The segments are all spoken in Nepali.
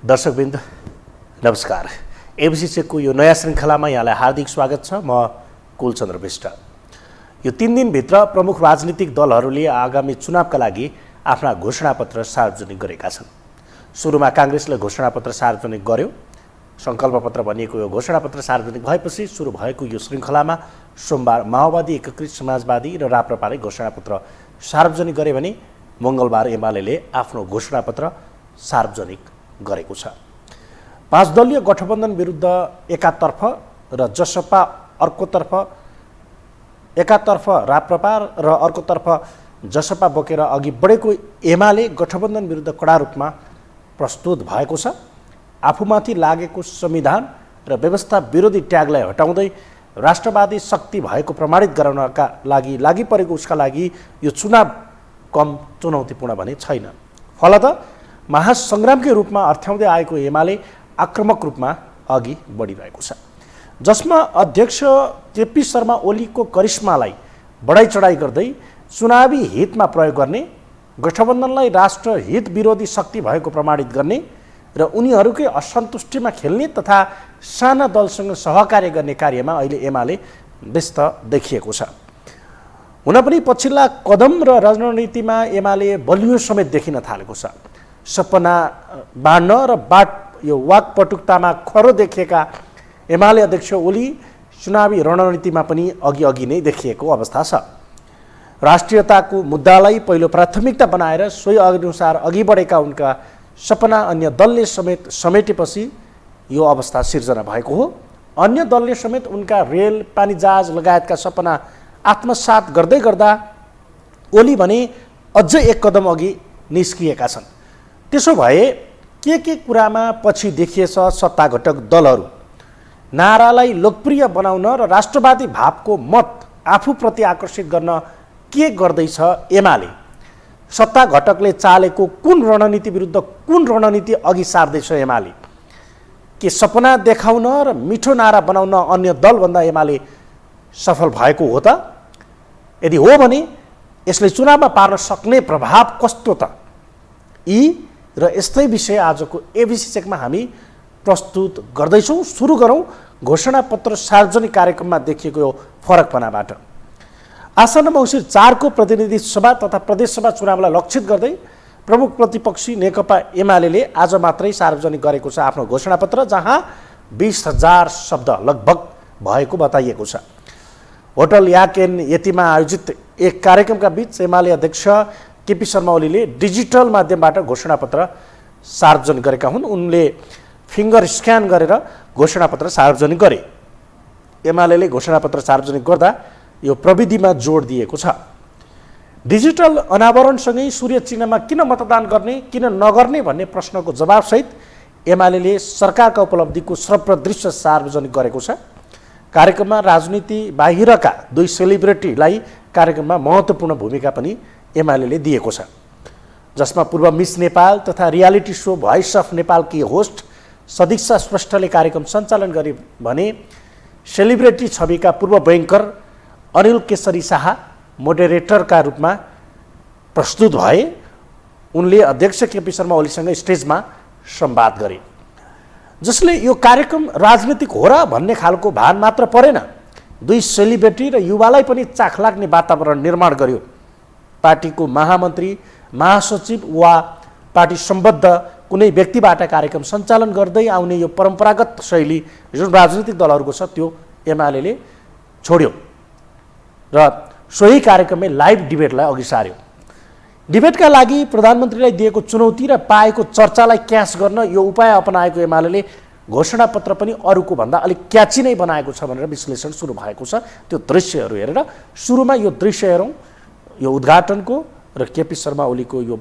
दर्शकवृन्द नमस्कार। एबिसी चेकको यो नयाँ श्रृङ्खलामा यहाँलाई हार्दिक स्वागत छ। म कुलचन्द्र विष्ट। यो 3 दिनभित्र प्रमुख राजनीतिक दलहरूले आगामी चुनावका लागि आफ्ना घोषणापत्र सार्वजनिक गरेका छन्। सुरुमा काङ्ग्रेसले घोषणापत्र सार्वजनिक गर्यो। सङ्कल्पपत्र भनिएको यो घोषणापत्र सार्वजनिक भएपछि सुरु भएको यो श्रृङ्खलामा सोमबार माओवादी, एकीकृत समाजवादी र राप्रपाले घोषणापत्र सार्वजनिक गरे भने मङ्गलबार एमाले आफ्नो घोषणापत्र सार्वजनिक गरेको छ। 5 दलीय गठबन्धन विरुद्ध एकातर्फ र जसपा अर्कोतर्फ, एकातर्फ राप्रपा र अर्कोतर्फ जसपा बोकेर अघि बढेको एमाले गठबन्धन विरुद्ध कडा रूपमा प्रस्तुत भएको छ। आफूमाथि लागेको संविधान र व्यवस्था विरोधी ट्यागलाई हटाउँदै राष्ट्रवादी शक्ति भएको प्रमाणित गराउनका लागि परेको उसका लागि यो चुनाव कम चुनौतीपूर्ण भने छैन। फलत महासङ्ग्रामकै रूपमा अर्थ्याउँदै आएको एमाले आक्रमक रूपमा अघि बढिरहेको छ, जसमा अध्यक्ष केपी शर्मा ओलीको करिश्मालाई बढाइ चढाइ गर्दै चुनावी हितमा प्रयोग गर्ने, गठबन्धनलाई राष्ट्र हित विरोधी शक्ति भएको प्रमाणित गर्ने र उनीहरूकै असन्तुष्टिमा खेल्ने तथा साना दलसँग सहकार्य गर्ने कार्यमा अहिले एमाले व्यस्त देखिएको छ। हुन पनि पछिल्ला कदम र रणनीतिमा एमाले बलियो समेत देखिन थालेको छ। सपना बाँड्न र यो वाकपटुकतामा खरो देखिएका एमाले अध्यक्ष ओली चुनावी रणनीतिमा पनि अघि नै देखिएको अवस्था छ। राष्ट्रियताको मुद्दालाई पहिलो प्राथमिकता बनाएर सोही अनुसार अघि बढेका उनका सपना अन्य दलले समेत समेटेपछि यो अवस्था सिर्जना भएको हो। अन्य दलले समेत उनका रेल, पानीजहाज लगायतका सपना आत्मसात गर्दै गर्दा ओली भने अझै एक कदम अघि निस्किएका छन्। त्यसो भए के कुरामा पछि देखिएछ सत्ता घटक दलहरू नारालाई लोकप्रिय बनाउन र राष्ट्रवादी भावको मत आफूप्रति आकर्षित गर्न के गर्दैछ एमाले? सत्ता घटकले चालेको कुन रणनीति विरुद्ध कुन रणनीति अघि सार्दैछ एमाले? के सपना देखाउन र मिठो नारा बनाउन अन्य दलभन्दा एमाले सफल भएको हो त? यदि हो भने यसले चुनावमा पार्न सक्ने प्रभाव कस्तो त? यी र यस्तै विषय आजको एबिसी चेकमा हामी प्रस्तुत गर्दैछौँ। सुरु गरौँ घोषणापत्र सार्वजनिक कार्यक्रममा देखिएको यो फरकपनाबाट। आसन्न मङ्सिर 4 को प्रतिनिधि सभा तथा प्रदेशसभा चुनावलाई लक्षित गर्दै प्रमुख प्रतिपक्षी नेकपा एमाले आज मात्रै सार्वजनिक गरेको छ आफ्नो घोषणापत्र, जहाँ 20,000 शब्द लगभग भएको बताइएको छ। होटल याक एन यतिमा आयोजित एक कार्यक्रमका बीच एमाले अध्यक्ष केपी शर्मा ओलीले डिजिटल माध्यमबाट घोषणापत्र सार्वजनिक गरेका हुन्। उनले फिङ्गर स्क्यान गरेर घोषणापत्र सार्वजनिक गरे। एमाले घोषणापत्र सार्वजनिक गर्दा यो प्रविधिमा जोड दिएको छ। डिजिटल अनावरणसँगै सूर्य चिन्हमा किन मतदान गर्ने, किन नगर्ने भन्ने प्रश्नको जवाबसहित एमाले सरकारका उपलब्धिको श्रव्य दृश्य सार्वजनिक गरेको छ। कार्यक्रममा राजनीति बाहिरका 2 सेलिब्रिटीलाई कार्यक्रममा महत्त्वपूर्ण भूमिका पनि एमाले दिएको छ, जसमा पूर्व मिस नेपाल तथा रियालिटी सो भोइस अफ नेपालकी होस्ट सदिक्षा श्रेष्ठले कार्यक्रम सञ्चालन गरे भने सेलिब्रिटी छविका पूर्व बैंकर अनिल केशरी शाह मोडरेटरका रूपमा प्रस्तुत भए। उनले अध्यक्ष केपी शर्मा ओलीसँग स्टेजमा संवाद गरे, जसले यो कार्यक्रम राजनीतिक हो र भन्ने खालको भान मात्र परेन, 2 सेलिब्रिटी र युवालाई पनि चाख लाग्ने वातावरण निर्माण गर्यो। पार्टीको महामन्त्री, महासचिव वा पार्टी सम्बद्ध कुनै व्यक्तिबाट कार्यक्रम सञ्चालन गर्दै आउने यो परम्परागत शैली जुन राजनीतिक दलहरूको छ त्यो एमाले छोड्यो र सोही कार्यक्रममै लाइभ डिबेटलाई अघि सार्यो। डिबेटका लागि प्रधानमन्त्रीलाई दिएको चुनौती र पाएको चर्चालाई क्याच गर्न यो उपाय अपनाएको एमाले घोषणापत्र पनि अरूको भन्दा अलिक क्याची नै बनाएको छ भनेर विश्लेषण सुरु भएको छ। त्यो दृश्यहरू हेरेर सुरुमा यो दृश्य हेरौँ, यो उद्घाटनको र केपी शर्मा ओलीको यो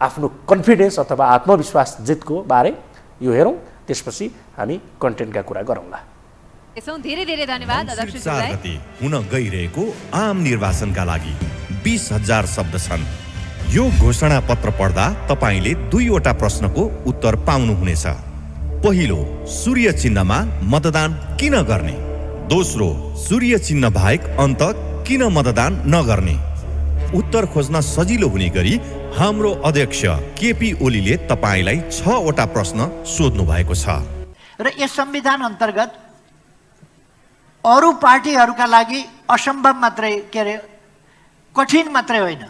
आफ्नो कन्फिडेन्स अथवा आत्मविश्वास जितको बारे यो हेरौँ, त्यसपछि हामी कन्टेन्टका कुरा गरौँला। धेरै धेरै धन्यवाद अध्यक्षज्यूलाई। हुन गइरहेको आम निर्वाचनका लागि 20,000 शब्द छन्। यो घोषणा पत्र पढ्दा तपाईले 2 वटा प्रश्नको उत्तर पाउनुहुनेछ। पहिलो, सूर्य चिन्हमा मतदान किन गर्ने? दोस्रो, सूर्य चिन्ह बाहेक अन्त किन मतदान नगर्ने? उत्तर खोज्न सजिलो हुने गरी हाम्रो अध्यक्ष केपी ओलीले तपाईलाई 6 वटा प्रश्न सोध्नु भएको छ र यस संविधान अन्तर्गत अरू पार्टीहरूका लागि असम्भव मात्रै के अरे कठिन मात्रै होइन,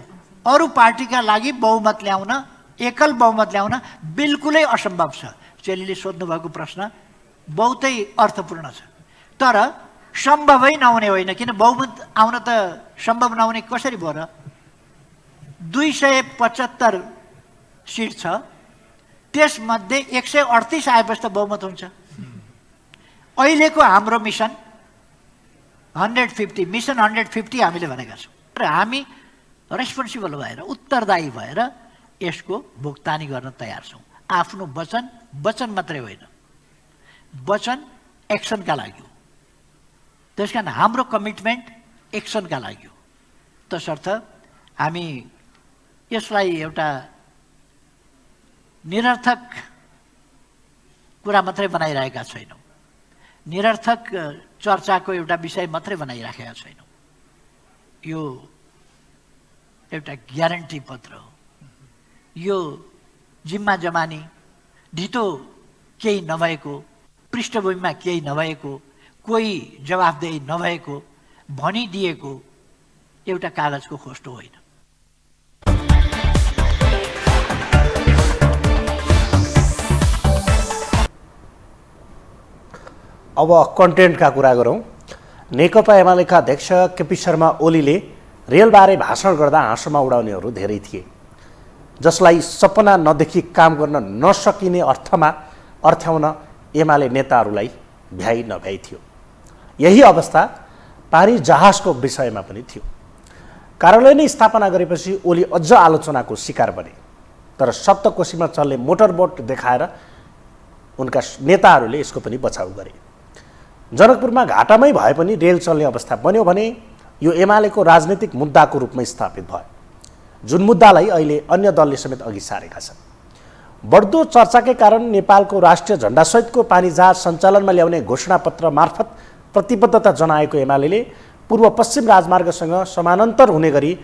अरू पार्टीका लागि बहुमत ल्याउन, एकल बहुमत ल्याउन बिल्कुलै असम्भव छ। चेलीले सोध्नु भएको प्रश्न बहुतै अर्थपूर्ण छ, तर सम्भवै नहुने होइन। किन बहुमत आउन त सम्भव नहुने कसरी भयो र? 275 सिट छ, त्यसमध्ये 138 आएपछि त बहुमत हुन्छ। अहिलेको हाम्रो मिसन 150 हामीले भनेका छौँ र हामी रेस्पोन्सिबल भएर, उत्तरदायी भएर यसको भुक्तानी गर्न तयार छौँ। आफ्नो वचन मात्रै होइन, वचन एक्सनका लागि हो। त्यस कारण हाम्रो कमिटमेन्ट एक्सनका लागि हो। तसर्थ हामी यसलाई एउटा निरर्थक कुरा मात्रै बनाइरहेका छैनौँ, निरर्थक चर्चाको एउटा विषय मात्रै बनाइराखेका छैनौँ। यो एउटा ग्यारेन्टी पत्र हो। यो जिम्मा जमानी, ढितो केही नभएको, पृष्ठभूमिमा केही नभएको, कोही जवाफदेही नभएको भनिदिएको एउटा कागजको खोस्टो होइन। अब कन्टेन्टका कुरा गरौँ। नेकपा एमालेका अध्यक्ष केपी शर्मा ओलीले रेलबारे भाषण गर्दा हाँसोमा उडाउनेहरू धेरै थिए, जसलाई सपना नदेखि काम गर्न नसकिने अर्थमा अर्थ्याउन एमाले नेताहरूलाई भ्याइ नभ्याइ थियो। यही अवस्था पानी जहाजको विषयमा पनि थियो। कार्यालय नै स्थापना गरेपछि ओली अझ आलोचनाको शिकार बने, तर सप्तकोशीमा चल्ने मोटरबोट देखाएर उनका नेताहरूले यसको पनि बचाउ गरे। जनकपुरमा घाटामै भए पनि रेल चल्ने अवस्था बन्यो भने यो एमालेको राजनीतिक मुद्दाको रूपमा स्थापित भयो, जुन मुद्दालाई अहिले अन्य दलले समेत अघि सारेका छन्। बढ्दो चर्चाकै कारण नेपालको राष्ट्रिय झण्डासहितको पानी जहाज सञ्चालनमा ल्याउने घोषणापत्र मार्फत प्रतिबद्धता जनाएको एमाले पूर्व पश्चिम राजमार्गसँग समानान्तर हुने गरी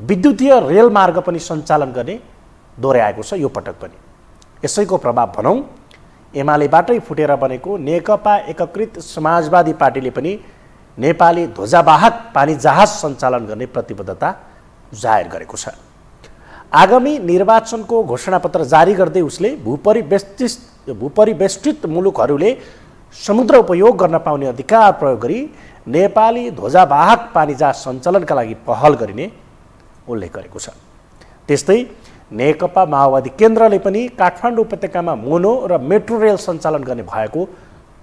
विद्युतीय रेलमार्ग पनि सञ्चालन गर्ने दोहोऱ्याएको छ। यो पटक पनि यसैको प्रभाव भनौँ, एमालेबाटै फुटेर बनेको नेकपा एकीकृत समाजवादी पार्टीले पनि नेपाली ध्वजावाहक पानी जहाज सञ्चालन गर्ने प्रतिबद्धता जाहेर गरेको छ। आगामी निर्वाचनको घोषणापत्र जारी गर्दै उसले भूपरिवेष्टित मुलुकहरूले समुद्र उपयोग गर्न पाउने अधिकार प्रयोग गरी नेपाली ध्वजावाहक पानी जहाज सञ्चालनका लागि पहल गरिने उल्लेख गरेको छ। त्यस्तै नेकपा माओवादी केन्द्रले पनि काठमाडौँ उपत्यकामा मोनो र मेट्रो रेल सञ्चालन गर्ने भएको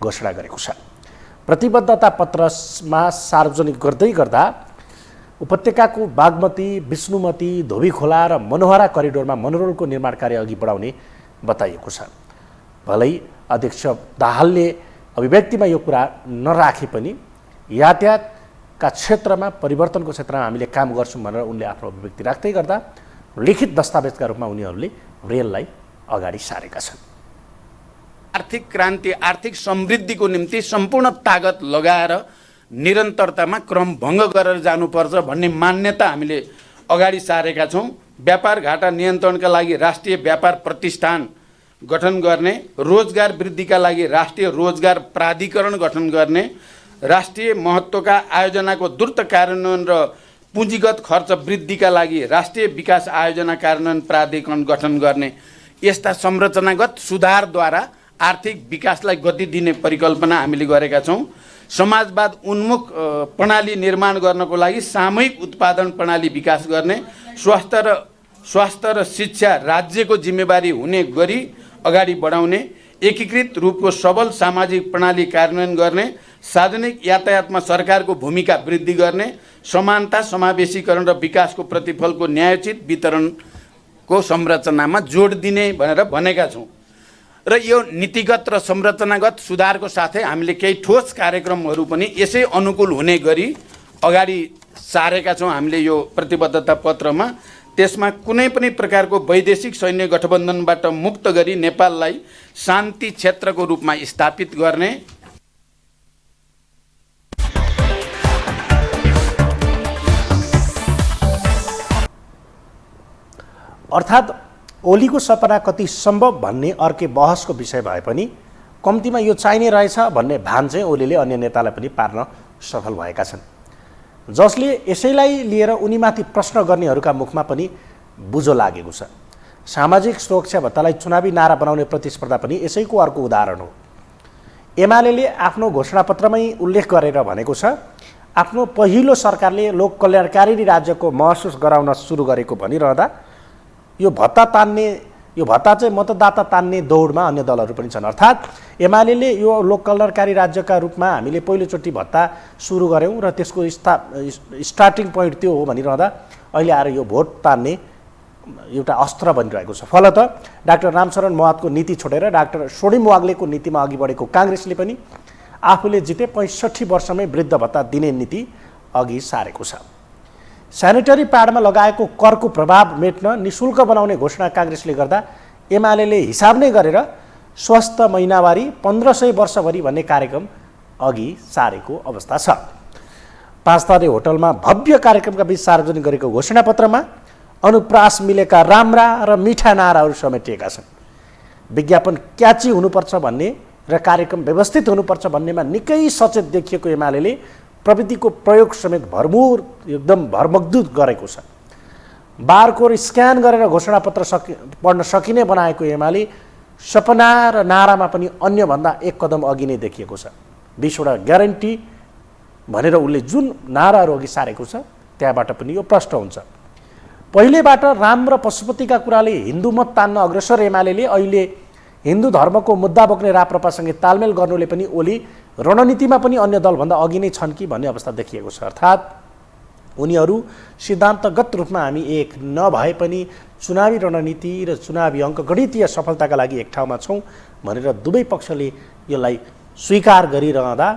घोषणा गरेको छ। प्रतिबद्धता पत्रमा सार्वजनिक गर्दै गर्दा उपत्यकाको बागमती, विष्णुमती, धोबीखोला र मनोहरा करिडोरमा मोनोरेलको निर्माण कार्य अघि बढाउने बताइएको छ। भलै अध्यक्ष दाहालले अभिव्यक्तिमा यो कुरा नराखे पनि यातायातका क्षेत्रमा, परिवर्तनको क्षेत्रमा हामीले काम गर्छौँ भनेर उनले आफ्नो अभिव्यक्ति राख्दै गर्दा लिखित दस्तावेजका रूपमा उनीहरूले रेललाई अगाडि सारेका छन्। आर्थिक क्रान्ति, आर्थिक समृद्धिको निम्ति सम्पूर्ण तागत लगाएर निरन्तरतामा क्रम भङ्ग गरेर जानुपर्छ भन्ने मान्यता हामीले अगाडि सारेका छौँ। व्यापार घाटा नियन्त्रणका लागि राष्ट्रिय व्यापार प्रतिष्ठान गठन गर्ने, रोजगार वृद्धिका लागि राष्ट्रिय रोजगार प्राधिकरण गठन गर्ने, राष्ट्रिय महत्त्वका आयोजनाको द्रुत कार्यान्वयन र पुँजीगत खर्च वृद्धिका लागि राष्ट्रिय विकास आयोजना कार्यान्वयन प्राधिकरण गठन गर्ने, यस्ता संरचनागत सुधारद्वारा आर्थिक विकासलाई गति दिने परिकल्पना हामीले गरेका छौँ। समाजवाद उन्मुख प्रणाली निर्माण गर्नको लागि सामूहिक उत्पादन प्रणाली विकास गर्ने, स्वास्थ्य र शिक्षा राज्यको जिम्मेवारी हुने गरी अगाडि बढाउने, एकीकृत रूपको सबल सामाजिक प्रणाली कार्यान्वयन गर्ने, सार्वजनिक यातायातमा सरकारको भूमिका वृद्धि गर्ने, समानता, समावेशीकरण र विकासको प्रतिफलको न्यायोचित वितरणको संरचनामा जोड दिने भनेर भनेका छौँ। र यो नीतिगत र संरचनागत सुधारको साथै हामीले केही ठोस कार्यक्रमहरू पनि यसै अनुकूल हुने गरी अगाडि सारेका छौँ हामीले यो प्रतिबद्धता पत्रमा। त्यसमा कुनै पनि प्रकारको वैदेशिक सैन्य गठबन्धनबाट मुक्त गरी नेपाललाई शान्ति क्षेत्रको रूपमा स्थापित गर्ने, अर्थात् ओलीको सपना कति सम्भव भन्ने अर्कै बहसको विषय भए पनि कम्तीमा यो चाहिने रहेछ भन्ने भान चाहिँ ओलीले अन्य नेतालाई पनि पार्न सफल भएका छन्, जसले यसैलाई लिएर उनीमाथि प्रश्न गर्नेहरूका मुखमा पनि बुझो लागेको छ। सामाजिक सुरक्षा भत्तालाई चुनावी नारा बनाउने प्रतिस्पर्धा पनि यसैको अर्को उदाहरण हो। एमाले आफ्नो घोषणापत्रमै उल्लेख गरेर भनेको छ, आफ्नो पहिलो सरकारले लोक कल्याणकारी राज्यको महसुस गराउन सुरु गरेको भनिरहँदा यो भत्ता चाहिँ मतदाता तान्ने दौडमा अन्य दलहरू पनि छन्। अर्थात् एमाले यो लोक कल्याणकारी राज्यका रूपमा हामीले पहिलोचोटि भत्ता सुरु गऱ्यौँ र त्यसको स्टार्टिङ पोइन्ट त्यो हो भनिरहँदा अहिले आएर यो भोट तान्ने एउटा अस्त्र बनिरहेको छ। फलत डाक्टर रामशरण महतको नीति छोडेर डाक्टर सोडिम वाग्लेको नीतिमा अघि बढेको काङ्ग्रेसले पनि आफूले जिते 65 वर्षमै वृद्ध भत्ता दिने नीति अघि सारेको छ। स्यानिटरी प्याडमा लगाएको करको प्रभाव मेट्न निशुल्क बनाउने घोषणा काङ्ग्रेसले गर्दा एमाले हिसाब नै गरेर स्वस्थ महिनावारी 1500 वर्षभरि भन्ने कार्यक्रम अघि सारेको अवस्था छ। 5 तारे होटलमा भव्य कार्यक्रमका बीच सार्वजनिक गरेको घोषणापत्रमा अनुप्रास मिलेका राम्रा र मिठा नाराहरू समेटिएका छन्। विज्ञापन क्याची हुनुपर्छ भन्ने र कार्यक्रम व्यवस्थित हुनुपर्छ भन्नेमा निकै सचेत देखिएको एमाले प्रविधिको प्रयोग समेत भरमुर एकदम भरमग्दुत गरेको छ। बारकोड स्क्यान गरेर घोषणापत्र पढ्न सकिने बनाएको एमाले सपना र नारामा पनि अन्यभन्दा एक कदम अघि नै देखिएको छ। 20 वटा ग्यारेन्टी भनेर उसले जुन नाराहरू अघि सारेको छ त्यहाँबाट पनि यो प्रष्ट हुन्छ। पहिलेबाट राम र पशुपतिका कुराले हिन्दू मत तान्न अग्रसर एमाले अहिले हिन्दू धर्मको मुद्दा बोक्ने राप्रपासँगै तालमेल गर्नुले पनि ओली रणनीतिमा पनि अन्य दलभन्दा अघि नै छन् कि भन्ने अवस्था देखिएको छ। अर्थात् उनीहरू सिद्धान्तगत रूपमा हामी एक नभए पनि चुनावी रणनीति र चुनावी अङ्कगणितीय सफलताका लागि एक ठाउँमा छौँ भनेर दुवै पक्षले यसलाई स्वीकार गरिरहँदा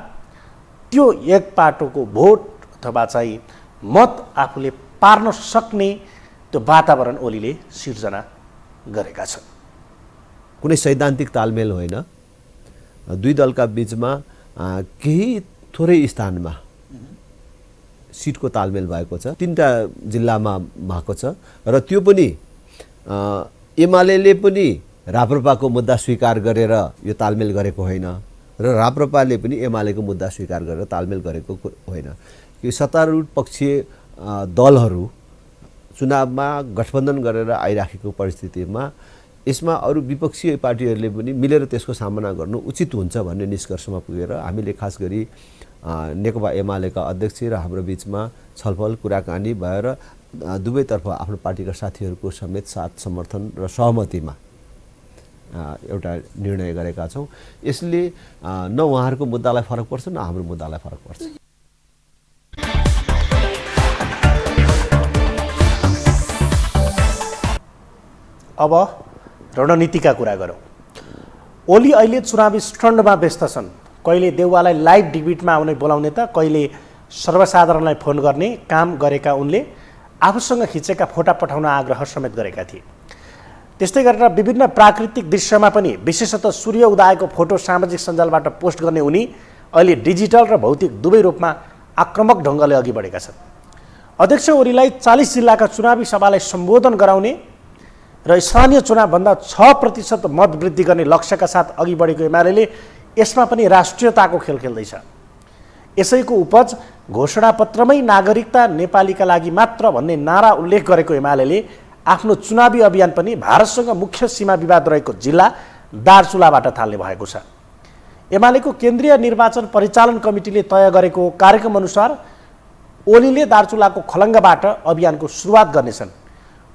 त्यो एक पाटोको भोट अथवा चाहिँ मत आफूले पार्न सक्ने त्यो वातावरण ओलीले सिर्जना गरेका छन्। कुनै सैद्धान्तिक तालमेल होइन, दुई दलका बीचमा केही थोरै स्थानमा सिटको तालमेल भएको छ। 3टा जिल्लामा भएको छ र त्यो पनि एमाले पनि राप्रपाको मुद्दा स्वीकार गरेर यो तालमेल गरेको होइन र राप्रपाले पनि एमालेको मुद्दा स्वीकार गरेर तालमेल गरेको होइन। यो सत्तारूढ पक्षीय दलहरू चुनावमा गठबन्धन गरेर आइराखेको परिस्थितिमा यसमा अरू विपक्षीय पार्टीहरूले पनि मिलेर त्यसको सामना गर्नु उचित हुन्छ भन्ने निष्कर्षमा पुगेर हामीले खास गरी नेकपा एमालेका अध्यक्ष र हाम्रो बिचमा छलफल कुराकानी भएर दुवैतर्फ आफ्नो पार्टीका साथीहरूको समेत साथ समर्थन र सहमतिमा एउटा निर्णय गरेका छौँ। यसले न उहाँहरूको मुद्दालाई फरक पर्छ न हाम्रो मुद्दालाई फरक पर्छ। अब रणनीतिका कुरा गरौँ। ओली अहिले चुनावी स्टन्डमा व्यस्त छन्। कहिले देउवालाई लाइभ डिबेटमा आउने बोलाउने त कहिले सर्वसाधारणलाई फोन गर्ने काम गरेका उनले आफूसँग खिचेका फोटा पठाउन आग्रह समेत गरेका थिए। त्यस्तै गरेर विभिन्न प्राकृतिक दृश्यमा पनि विशेषतः सूर्य उदायको फोटो सामाजिक सञ्जालबाट पोस्ट गर्ने उनी अहिले डिजिटल र भौतिक दुवै रूपमा आक्रामक ढङ्गले अघि बढेका छन्। अध्यक्ष ओलीलाई 40 जिल्लाका चुनावी सभालाई सम्बोधन गराउने र स्थानीय चुनावभन्दा 6% मत वृद्धि गर्ने लक्ष्यका साथ अघि बढेको एमाले यसमा पनि राष्ट्रियताको खेल खेल्दैछ। यसैको उपज घोषणापत्रमै नागरिकता नेपालीका लागि मात्र भन्ने नारा उल्लेख गरेको एमाले आफ्नो चुनावी अभियान पनि भारतसँग मुख्य सीमा विवाद रहेको जिल्ला दार्चुलाबाट थाल्ने भएको छ। एमालेको केन्द्रीय निर्वाचन परिचालन कमिटीले तय गरेको कार्यक्रम अनुसार ओलीले दार्चुलाको खलङ्गाबाट अभियानको सुरुवात गर्नेछन्।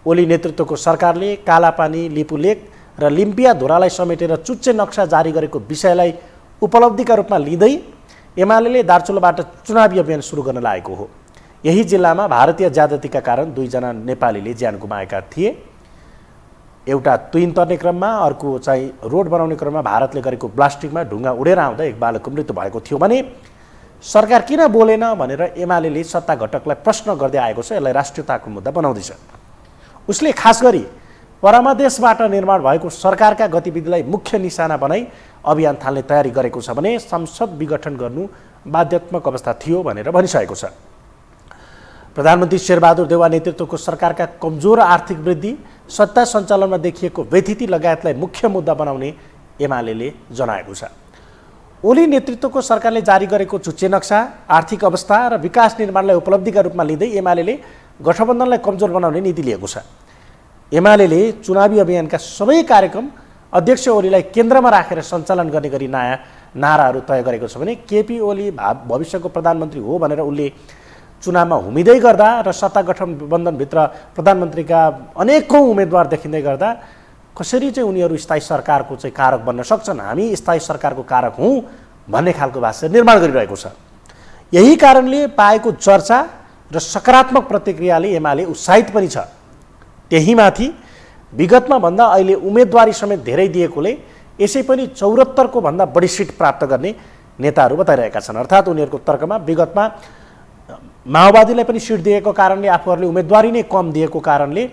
ओली नेतृत्वको सरकारले कालापानी, लिपुलेक र लिम्पिया धुरालाई समेटेर चुच्चे नक्सा जारी गरेको विषयलाई उपलब्धिका रूपमा लिँदै एमाले दार्चुलाबाट चुनावी अभियान सुरु गर्न लागेको हो। यही जिल्लामा भारतीय ज्यादतीका कारण 2 जना नेपालीले ज्यान गुमाएका थिए। एउटा तुइन तर्ने क्रममा, अर्को चाहिँ रोड बनाउने क्रममा भारतले गरेको ब्लास्टिङमा ढुङ्गा उडेर आउँदा एक बालकको मृत्यु भएको थियो भने सरकार किन बोलेन भनेर एमाले सत्ता घटकलाई प्रश्न गर्दै आएको छ। यसलाई राष्ट्रियताको मुद्दा बनाउँदैछ। उसले खास गरी परमादेशबाट निर्माण भएको सरकारका गतिविधिलाई मुख्य निशाना बनाई अभियान थाल्ने तयारी गरेको छ भने संसद विघटन गर्नु बाध्यात्मक अवस्था थियो भनेर भनिसकेको छ। प्रधानमन्त्री शेरबहादुर देउवा नेतृत्वको सरकारका कमजोर आर्थिक वृद्धि सत्ता सञ्चालनमा देखिएको व्यथिति लगायतलाई मुख्य मुद्दा बनाउने एमाले जनाएको छ। ओली नेतृत्वको सरकारले जारी गरेको चुच्चे नक्सा, आर्थिक अवस्था र विकास निर्माणलाई उपलब्धिका रूपमा लिँदै एमाले गठबन्धनलाई कमजोर बनाउने नीति लिएको छ। एमाले चुनावी अभियानका सबै कार्यक्रम अध्यक्ष ओलीलाई केन्द्रमा राखेर सञ्चालन गर्ने गरी नयाँ नाराहरू तय गरेको छ भने केपी ओली भविष्यको प्रधानमन्त्री हो भनेर उनले चुनावमा हुमिँदै गर्दा र सत्ता गठबन्धनभित्र प्रधानमन्त्रीका अनेकौँ उम्मेदवार देखिँदै गर्दा कसरी चाहिँ उनीहरू स्थायी सरकारको चाहिँ कारक बन्न सक्छन्, हामी स्थायी सरकारको कारक हौँ भन्ने खालको भाष्य निर्माण गरिरहेको छ। यही कारणले पाएको चर्चा र सकारात्मक प्रतिक्रियाले एमाले उत्साहित पनि छ। त्यहीमाथि विगतमा भन्दा अहिले उम्मेदवारी समेत धेरै दिएकोले यसै पनि 74 को भन्दा बढी सिट प्राप्त गर्ने नेताहरू बताइरहेका छन्। अर्थात् उनीहरूको तर्कमा विगतमा माओवादीलाई पनि सिट दिएको कारणले, आफूहरूले उम्मेदवारी नै कम दिएको कारणले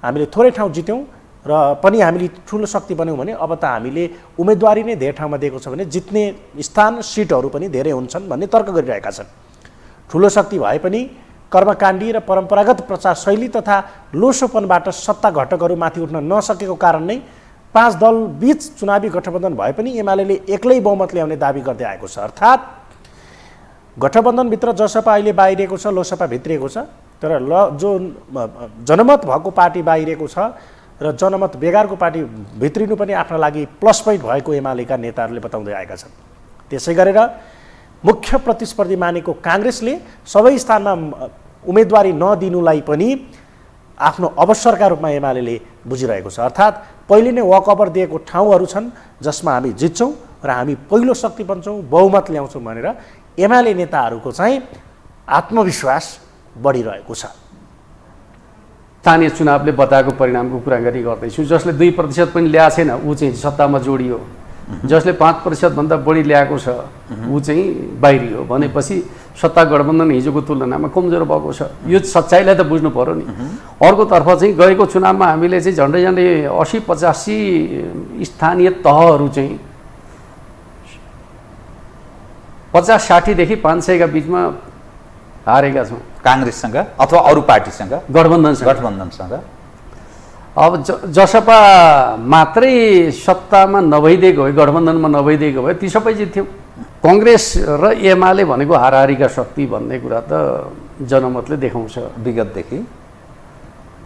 हामीले थोरै ठाउँ जित्यौँ र पनि हामीले ठुलो शक्ति बन्यौँ भने अब त हामीले उम्मेदवारी नै धेरै ठाउँमा दिएको छ भने जित्ने स्थान सिटहरू पनि धेरै हुन्छन् भन्ने तर्क गरिरहेका छन्। ठुलो शक्ति भए पनि कर्मकाण्डी र परम्परागत प्रचार शैली तथा लोसोपनबाट सत्ता घटकहरू माथि उठ्न नसकेको कारण नै 5 दल बीच चुनावी गठबन्धन भए पनि एमाले एक्लै बहुमत ल्याउने दाबी गर्दै आएको छ। अर्थात् गठबन्धनभित्र जसपा अहिले बाहिरिएको छ, लोसपा भित्रिएको छ, तर जो जनमत भएको पार्टी बाहिरिएको छ र जनमत बेगारको पार्टी भित्रिनु पनि आफ्ना लागि प्लस पोइन्ट भएको एमालेका नेताहरूले बताउँदै आएका छन्। त्यसै गरेर मुख्य प्रतिस्पर्धी मानेको काङ्ग्रेसले सबै स्थानमा उम्मेदवारी नदिनुलाई पनि आफ्नो अवसरका रूपमा एमाले बुझिरहेको छ। अर्थात् पहिले नै वकओभर दिएको ठाउँहरू छन् जसमा हामी जित्छौँ र हामी पहिलो शक्ति बन्छौँ, बहुमत ल्याउँछौँ भनेर एमाले नेताहरूको चाहिँ आत्मविश्वास बढिरहेको छ। स्थानीय चुनावले बताएको परिणामको कुरा गर्दैछु। जसले 2% पनि ल्याएको छैन ऊ चाहिँ सत्तामा जोडियो, जसले 5% भन्दा बढी ल्याएको छ ऊ चाहिँ बाहिरियो भनेपछि सत्ता गठबन्धन हिजोको तुलनामा कमजोर भएको छ। यो सच्चाइलाई त बुझ्नु पर्यो नि। अर्कोतर्फ चाहिँ गएको चुनावमा हामीले चाहिँ झन्डै झन्डै 80-85 स्थानीय तहहरू चाहिँ 50-60 देखि 500 का बिचमा हारेका छौँ काङ्ग्रेससँग अथवा अरू पार्टीसँग, गठबन्धनसँग। अब जसपा मात्रै सत्तामा नभइदिएको भए, गठबन्धनमा नभइदिएको भए ती सबै जित्थ्यौँ। कङ्ग्रेस र एमाले भनेको हाराहारीका शक्ति भन्ने कुरा त जनमतले देखाउँछ। विगतदेखि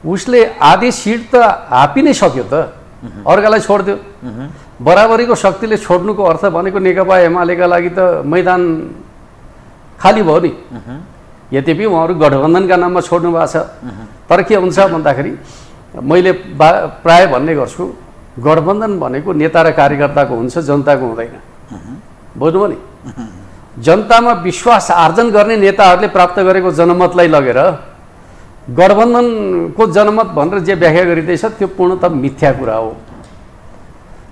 उसले आधी सिट त हापि नै सक्यो त, अर्कालाई छोड्दियो। बराबरीको शक्तिले छोड्नुको अर्थ भनेको नेकपा एमालेका लागि त मैदान खाली भयो नि। यद्यपि उहाँहरू गठबन्धनका नाममा छोड्नु भएको छ। तर के हुन्छ भन्दाखेरि मैले प्राय भन्ने गर्छु, गठबन्धन भनेको नेता र कार्यकर्ताको हुन्छ, जनताको हुँदैन। बुझ्नुभयो नि। जनतामा विश्वास आर्जन गर्ने नेताहरूले प्राप्त गरेको जनमतलाई लगेर गठबन्धनको जनमत भनेर जे व्याख्या गरिँदैछ त्यो पूर्णतः मिथ्या कुरा हो।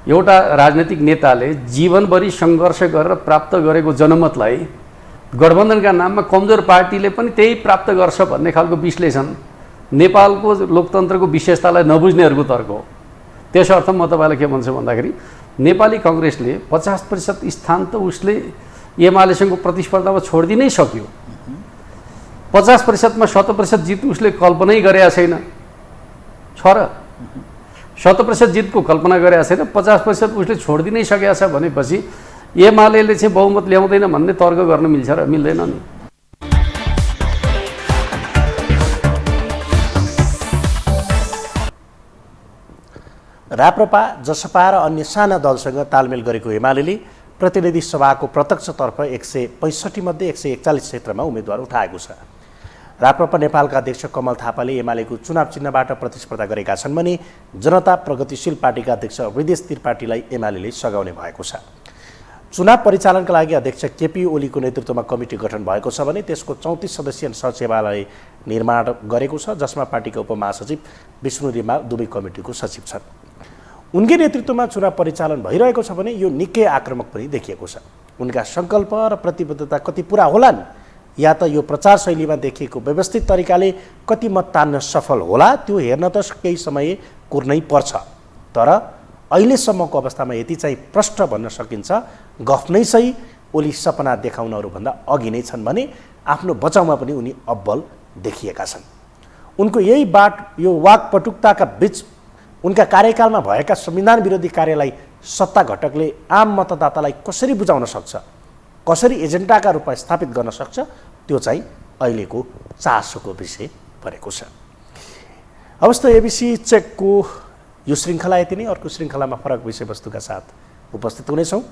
एउटा राजनैतिक नेताले जीवनभरि सङ्घर्ष गरेर प्राप्त गरेको जनमतलाई गठबन्धनका नाममा कमजोर पार्टीले पनि त्यही प्राप्त गर्छ भन्ने खालको विश्लेषण नेपालको लोकतन्त्रको विशेषतालाई नबुझ्नेहरूको तर्क हो। त्यसर्थ म तपाईँलाई के भन्छु भन्दाखेरि नेपाली कङ्ग्रेसले 50% स्थान त उसले एमालेसँगको प्रतिस्पर्धामा छोडिदिनै सक्यो। 50%मा 100% जित उसले कल्पनै गरेका छैन छ र 100% जितको कल्पना गरेका छैन। 50% उसले छोडिदिनै सकेका छ भनेपछि एमाले चाहिँ बहुमत ल्याउँदैन भन्ने तर्क गर्न मिल्छ र मिल्दैन नि। राप्रपा, जसपा र अन्य साना दलसँग तालमेल गरेको एमाले प्रतिनिधि सभाको प्रत्यक्षतर्फ 165 मध्ये 141 क्षेत्रमा उम्मेदवार उठाएको छ। राप्रपा नेपालका अध्यक्ष कमल थापाले एमालेको चुनाव चिन्हबाट प्रतिस्पर्धा गरेका छन् भने जनता प्रगतिशील पार्टीका अध्यक्ष हृदय त्रिपाठीलाई एमाले सघाउने भएको छ। चुनाव परिचालनका लागि अध्यक्ष केपी ओलीको नेतृत्वमा कमिटी गठन भएको छ भने त्यसको 34 सदस्यीय सचिवालय निर्माण गरेको छ, जसमा पार्टीका उपमहासचिव विष्णु रिमाल दुवै कमिटीको सचिव छन्। उनकै नेतृत्वमा चुनाव परिचालन भइरहेको छ भने यो निकै आक्रामक पनि देखिएको छ। उनका सङ्कल्प र प्रतिबद्धता कति पुरा होलान् या त यो प्रचार शैलीमा देखिएको व्यवस्थित तरिकाले कति मत तान्न सफल होला त्यो हेर्न त केही समय कुर्नै पर्छ। तर अहिलेसम्मको अवस्थामा यति चाहिँ प्रष्ट भन्न सकिन्छ, गफ नै सही, ओली सपना देखाउनहरूभन्दा अघि नै छन् भने आफ्नो बचाउमा पनि उनी अब्बल देखिएका छन्। उनको यही वाकपटुकताका बीच उनका कार्यकालमा भएका संविधान विरोधी कार्यलाई सत्ता घटकले आम मतदातालाई कसरी बुझाउन सक्छ, कसरी एजेन्डाका रूपमा स्थापित गर्न सक्छ, त्यो चाहिँ अहिलेको चासोको विषय परेको छ। हवस् त एबिसी चेकको यो श्रृङ्खला यति नै। अर्को श्रृङ्खलामा फरक विषयवस्तुका साथ उपस्थित हुनेछौँ।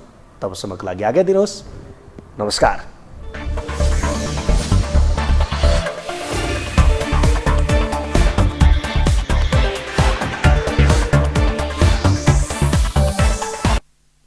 तबसम्मको लागि आज्ञा दिनुहोस्। नमस्कार।